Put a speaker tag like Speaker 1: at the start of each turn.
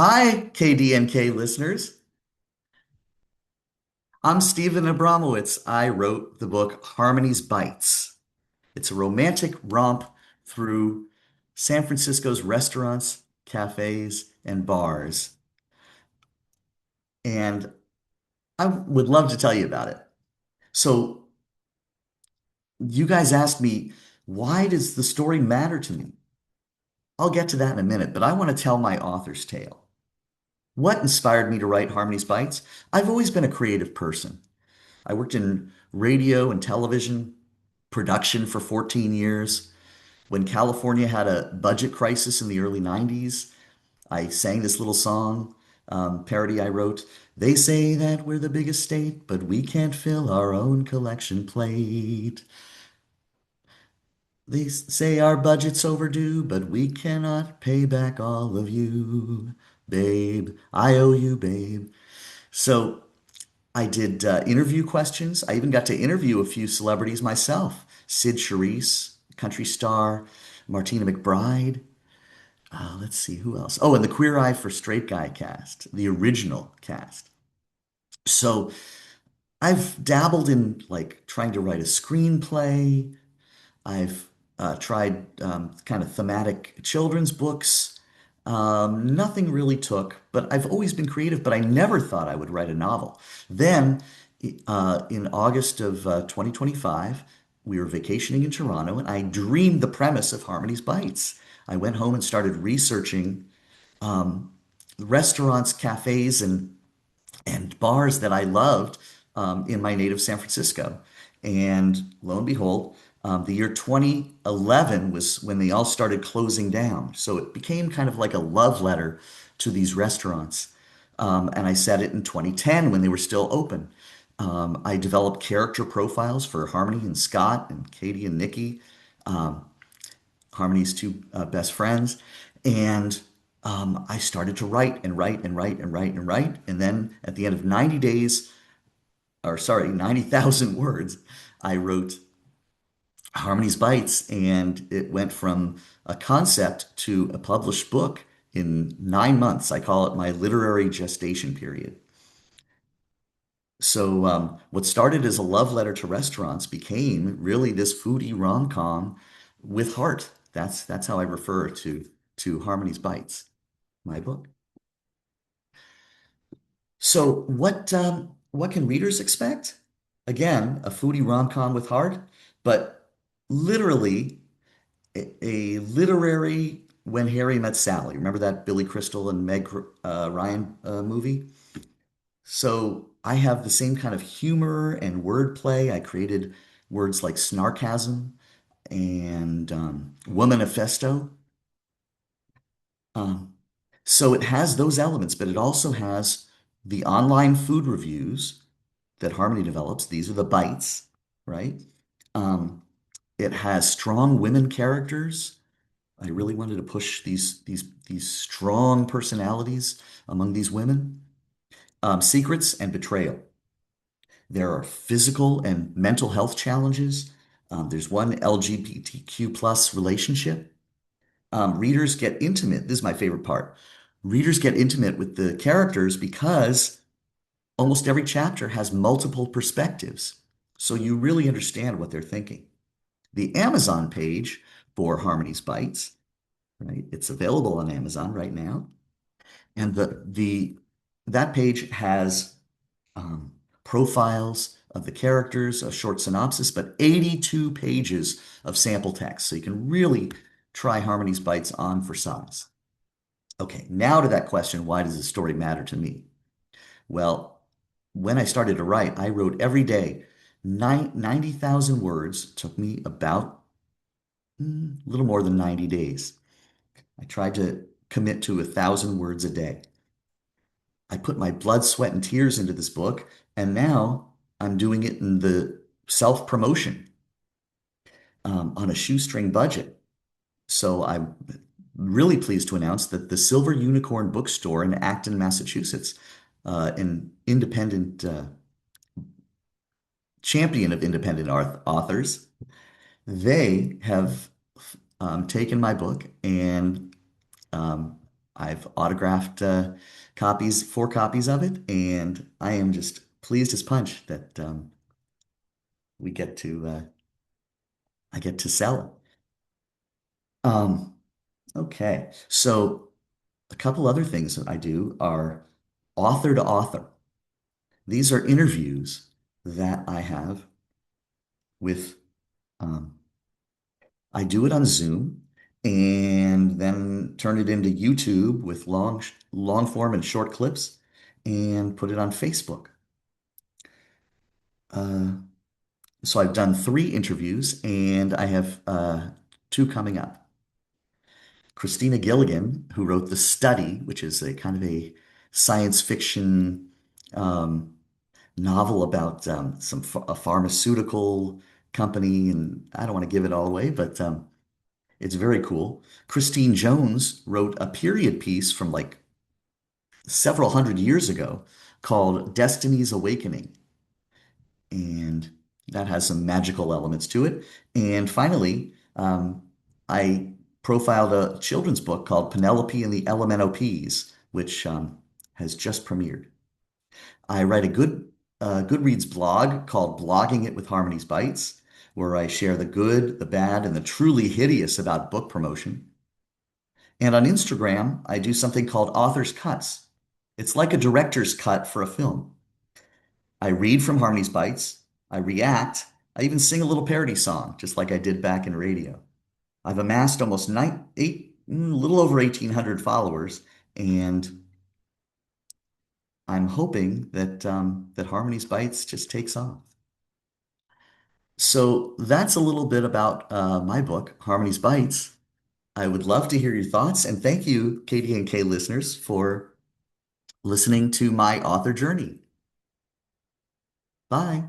Speaker 1: Hi, KDNK listeners. I'm Stephen Abramowitz. I wrote the book Harmony's Bites. It's a romantic romp through San Francisco's restaurants, cafes, and bars. And I would love to tell you about it. So, you guys asked me, why does the story matter to me? I'll get to that in a minute, but I want to tell my author's tale. What inspired me to write Harmony's Bites? I've always been a creative person. I worked in radio and television production for 14 years. When California had a budget crisis in the early 90s, I sang this little song, parody I wrote. They say that we're the biggest state, but we can't fill our own collection plate. They say our budget's overdue, but we cannot pay back all of you. Babe, I owe you, babe. So I did interview questions. I even got to interview a few celebrities myself. Sid Charisse, country star, Martina McBride. Let's see who else. Oh, and the Queer Eye for Straight Guy cast, the original cast. So I've dabbled in like trying to write a screenplay. I've tried kind of thematic children's books. Nothing really took, but I've always been creative, but I never thought I would write a novel. Then, in August of 2025, we were vacationing in Toronto, and I dreamed the premise of Harmony's Bites. I went home and started researching restaurants, cafes, and bars that I loved in my native San Francisco. And lo and behold, the year 2011 was when they all started closing down. So it became kind of like a love letter to these restaurants. And I said it in 2010 when they were still open. I developed character profiles for Harmony and Scott and Katie and Nikki, Harmony's two best friends. And I started to write and write and write and write and write. And then at the end of 90 days, or sorry, 90,000 words, I wrote Harmony's Bites, and it went from a concept to a published book in 9 months. I call it my literary gestation period. So, what started as a love letter to restaurants became really this foodie rom-com with heart. That's how I refer to Harmony's Bites, my book. So, what can readers expect? Again, a foodie rom-com with heart, but literally a literary When Harry Met Sally. Remember that Billy Crystal and Meg Ryan movie? So I have the same kind of humor and wordplay. I created words like snarkasm and womanifesto. Um, so it has those elements, but it also has the online food reviews that Harmony develops. These are the bites, right? Um, it has strong women characters. I really wanted to push these strong personalities among these women. Secrets and betrayal. There are physical and mental health challenges. There's one LGBTQ plus relationship. Readers get intimate. This is my favorite part. Readers get intimate with the characters because almost every chapter has multiple perspectives. So you really understand what they're thinking. The Amazon page for Harmony's Bites, right? It's available on Amazon right now. And the that page has um, profiles of the characters, a short synopsis, but 82 pages of sample text. So you can really try Harmony's Bites on for size. Okay, now to that question, why does the story matter to me? Well, when I started to write, I wrote every day. 90,000 words took me about a little more than 90 days. I tried to commit to 1,000 words a day. I put my blood, sweat, and tears into this book, and now I'm doing it in the self-promotion on a shoestring budget. So I'm really pleased to announce that the Silver Unicorn Bookstore in Acton, Massachusetts, an independent champion of independent authors, they have taken my book and um, I've autographed four copies of it, and I am just pleased as punch that we get to I get to sell it. Um, okay, so a couple other things that I do are author to author. These are interviews that I have with, um, I do it on Zoom and then turn it into YouTube with long form and short clips and put it on Facebook. Uh, so I've done three interviews and I have two coming up. Christina Gilligan, who wrote The Study, which is a kind of a science fiction um, novel about a pharmaceutical company, and I don't want to give it all away, but it's very cool. Christine Jones wrote a period piece from like several hundred years ago called Destiny's Awakening, and that has some magical elements to it. And finally, I profiled a children's book called Penelope and the Elementals, which has just premiered. I write a Goodreads blog called Blogging It with Harmony's Bites, where I share the good, the bad, and the truly hideous about book promotion. And on Instagram, I do something called Author's Cuts. It's like a director's cut for a film. I read from Harmony's Bites, I react, I even sing a little parody song, just like I did back in radio. I've amassed almost a little over 1,800 followers, and I'm hoping that that Harmony's Bites just takes off. So that's a little bit about my book, Harmony's Bites. I would love to hear your thoughts, and thank you, KDNK listeners, for listening to my author journey. Bye.